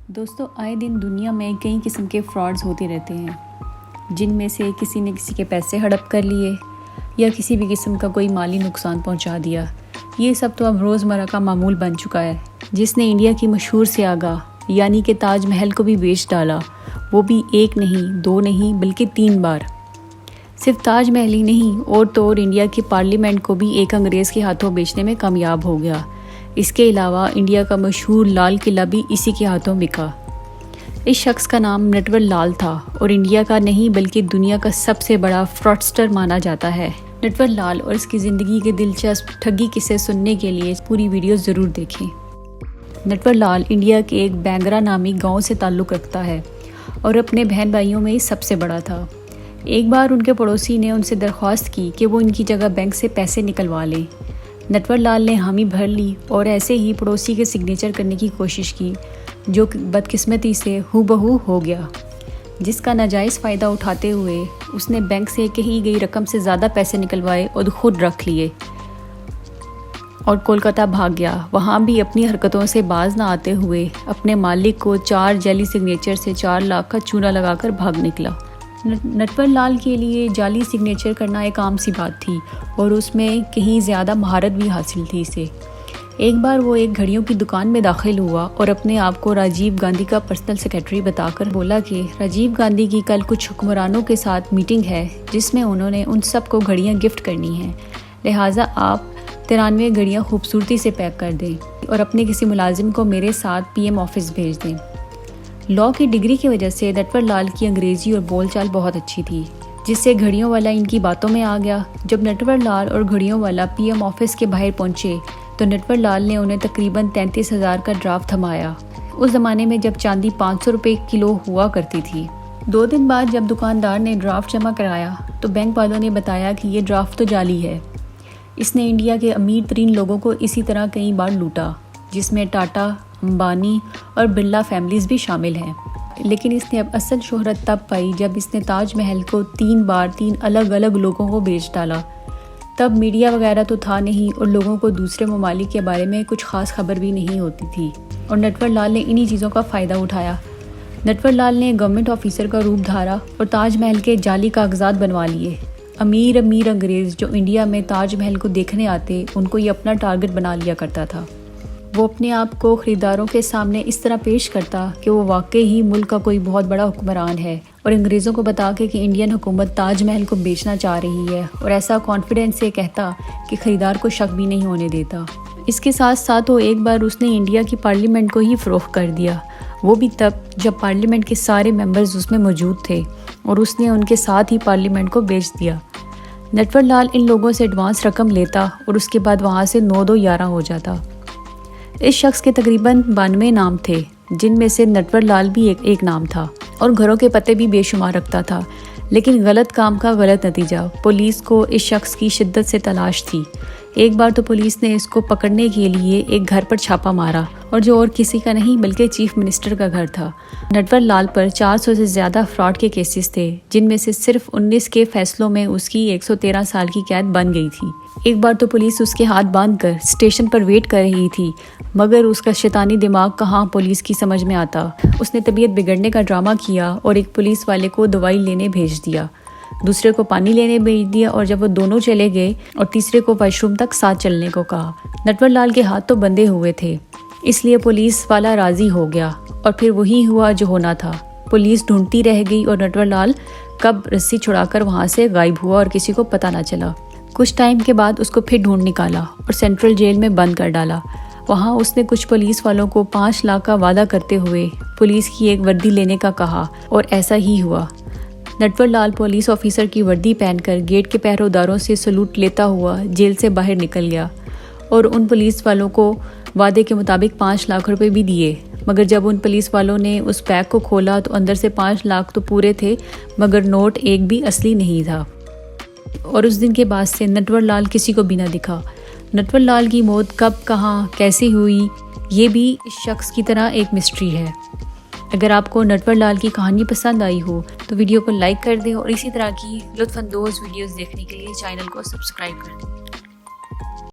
دوستو، آئے دن دنیا میں کئی قسم کے فراڈز ہوتے رہتے ہیں، جن میں سے کسی نے کسی کے پیسے ہڑپ کر لیے یا کسی بھی قسم کا کوئی مالی نقصان پہنچا دیا۔ یہ سب تو اب روزمرہ کا معمول بن چکا ہے، جس نے انڈیا کی مشہور سیاگاہ یعنی کہ تاج محل کو بھی بیچ ڈالا، وہ بھی ایک نہیں، دو نہیں بلکہ 3 بار۔ صرف تاج محل ہی نہیں، اور تو اور انڈیا کی پارلیمنٹ کو بھی ایک انگریز کے ہاتھوں بیچنے میں کامیاب ہو گیا۔ اس کے علاوہ انڈیا کا مشہور لال قلعہ بھی اسی کے ہاتھوں بکا۔ اس شخص کا نام نٹور لال تھا اور انڈیا کا نہیں بلکہ دنیا کا سب سے بڑا فراڈسٹر مانا جاتا ہے۔ نٹور لال اور اس کی زندگی کے دلچسپ ٹھگی قصے سننے کے لیے پوری ویڈیو ضرور دیکھیں۔ نٹور لال انڈیا کے ایک بینگرا نامی گاؤں سے تعلق رکھتا ہے اور اپنے بہن بھائیوں میں سب سے بڑا تھا۔ ایک بار ان کے پڑوسی نے ان سے درخواست کی کہ وہ ان کی جگہ بینک سے پیسے نکلوا لیں۔ نٹور لال نے حامی بھر لی اور ایسے ہی پڑوسی کے سگنیچر کرنے کی کوشش کی، جو بدقسمتی سے ہو بہو ہو گیا، جس کا ناجائز فائدہ اٹھاتے ہوئے اس نے بینک سے کہی گئی رقم سے زیادہ پیسے نکلوائے اور خود رکھ لیے اور کولکاتہ بھاگ گیا۔ وہاں بھی اپنی حرکتوں سے باز نہ آتے ہوئے اپنے مالک کو 4 جعلی سگنیچر سے 4 لاکھ کا چونا لگا کر بھاگ نکلا۔ نٹور لال کے لیے جعلی سگنیچر کرنا ایک عام سی بات تھی اور اس میں کہیں زیادہ مہارت بھی حاصل تھی اسے۔ ایک بار وہ ایک گھڑیوں کی دکان میں داخل ہوا اور اپنے آپ کو راجیو گاندھی کا پرسنل سیکرٹری بتا کر بولا کہ راجیو گاندھی کی کل کچھ حکمرانوں کے ساتھ میٹنگ ہے جس میں انہوں نے ان سب کو گھڑیاں گفٹ کرنی ہیں، لہٰذا آپ 93 گھڑیاں خوبصورتی سے پیک کر دیں اور اپنے کسی ملازم کو میرے ساتھ PM آفس بھیج دیں۔ لاء کی ڈگری کی وجہ سے نٹور لال کی انگریزی اور بول چال بہت اچھی تھی، جس سے گھڑیوں والا ان کی باتوں میں آ گیا۔ جب نٹور لال اور گھڑیوں والا PM آفس کے باہر پہنچے تو نٹور لال نے انہیں تقریباً 33,000 کا ڈرافٹ تھمایا۔ اس زمانے میں جب چاندی 500 روپے کلو ہوا کرتی تھی۔ 2 دن بعد جب دکاندار نے ڈرافٹ جمع کرایا تو بینک والوں نے بتایا کہ یہ ڈرافٹ تو جعلی ہے۔ اس نے انڈیا کے امیر ترین لوگوں کو اسی طرح کئی بار لوٹا، جس میں ٹاٹا، امبانی اور برلا فیملیز بھی شامل ہیں۔ لیکن اس نے اب اصل شہرت تب پائی جب اس نے تاج محل کو 3 بار 3 الگ الگ لوگوں کو بیچ ڈالا۔ تب میڈیا وغیرہ تو تھا نہیں اور لوگوں کو دوسرے ممالک کے بارے میں کچھ خاص خبر بھی نہیں ہوتی تھی، اور نٹور لال نے انہی چیزوں کا فائدہ اٹھایا۔ نٹور لال نے گورنمنٹ آفیسر کا روپ دھارا اور تاج محل کے جعلی کاغذات بنوا لیے۔ امیر انگریز جو انڈیا میں تاج محل کو دیکھنے آتے، ان کو یہ اپنا ٹارگٹ بنا لیا کرتا تھا۔ وہ اپنے آپ کو خریداروں کے سامنے اس طرح پیش کرتا کہ وہ واقعی ہی ملک کا کوئی بہت بڑا حکمران ہے، اور انگریزوں کو بتا کہ انڈین حکومت تاج محل کو بیچنا چاہ رہی ہے، اور ایسا کانفیڈنس سے کہتا کہ خریدار کو شک بھی نہیں ہونے دیتا۔ اس کے ساتھ ساتھ وہ ایک بار اس نے انڈیا کی پارلیمنٹ کو ہی فروخت کر دیا، وہ بھی تب جب پارلیمنٹ کے سارے ممبرز اس میں موجود تھے، اور اس نے ان کے ساتھ ہی پارلیمنٹ کو بیچ دیا۔ نٹور لال ان لوگوں سے ایڈوانس رقم لیتا اور اس کے بعد وہاں سے 9-2-11 ہو جاتا۔ اس شخص کے تقریباً 92 نام تھے، جن میں سے نٹور لال بھی ایک نام تھا، اور گھروں کے پتے بھی بے شمار رکھتا تھا۔ لیکن غلط کام کا غلط نتیجہ، پولیس کو اس شخص کی شدت سے تلاش تھی۔ ایک بار تو پولیس نے اس کو پکڑنے کے لیے ایک گھر پر چھاپا مارا، اور جو اور کسی کا نہیں بلکہ چیف منسٹر کا گھر تھا۔ نٹور لال پر 400 سے زیادہ فراڈ کے کیسز تھے، جن میں سے صرف 19 کے فیصلوں میں اس کی 113 سال کی قید بن گئی تھی۔ ایک بار تو پولیس اس کے ہاتھ باندھ کر اسٹیشن پر ویٹ کر رہی تھی، مگر اس کا شیطانی دماغ کہاں پولیس کی سمجھ میں آتا۔ اس نے طبیعت بگڑنے کا ڈرامہ کیا اور ایک پولیس والے کو دوائی لینے بھیج دیا، دوسرے کو پانی لینے بھیج دیا، اور جب وہ دونوں چلے گئے اور تیسرے کو واش روم تک ساتھ چلنے کو کہا۔ نٹور لال کے ہاتھ تو بندھے ہوئے تھے، اس لیے پولیس والا راضی ہو گیا، اور پھر وہی ہوا جو ہونا تھا۔ پولیس ڈھونڈتی رہ گئی اور نٹور لال کب رسی چھڑا کر وہاں سے غائب ہوا اور کسی کو پتہ نہ چلا۔ کچھ ٹائم کے بعد اس کو پھر ڈھونڈ نکالا اور سینٹرل جیل میں بند کر ڈالا۔ وہاں اس نے کچھ پولیس والوں کو 5 لاکھ کا وعدہ کرتے ہوئے پولیس کی ایک وردی لینے کا کہا، اور ایسا ہی ہوا۔ نٹور لال پولیس آفیسر کی وردی پہن کر گیٹ کے پہروں داروں سے سلوٹ لیتا ہوا جیل سے باہر نکل گیا، اور ان پولیس والوں کو وعدے کے مطابق 5 لاکھ روپے بھی دیے۔ مگر جب ان پولیس والوں نے اس بیگ کو کھولا تو اندر سے 5 لاکھ تو پورے تھے، مگر نوٹ ایک بھی اصلی نہیں تھا۔ اور اس دن کے بعد سے نٹور لال کسی کو بھی نہ دکھا۔ نٹور لال کی موت کب، کہاں، کیسے ہوئی، یہ بھی اس شخص کی طرح ایک مسٹری ہے۔ اگر آپ کو نٹور لال کی کہانی پسند آئی ہو تو ویڈیو کو لائک کر دیں، اور اسی طرح کی لطف اندوز ویڈیوز دیکھنے کے لیے چینل کو سبسکرائب کر دیں۔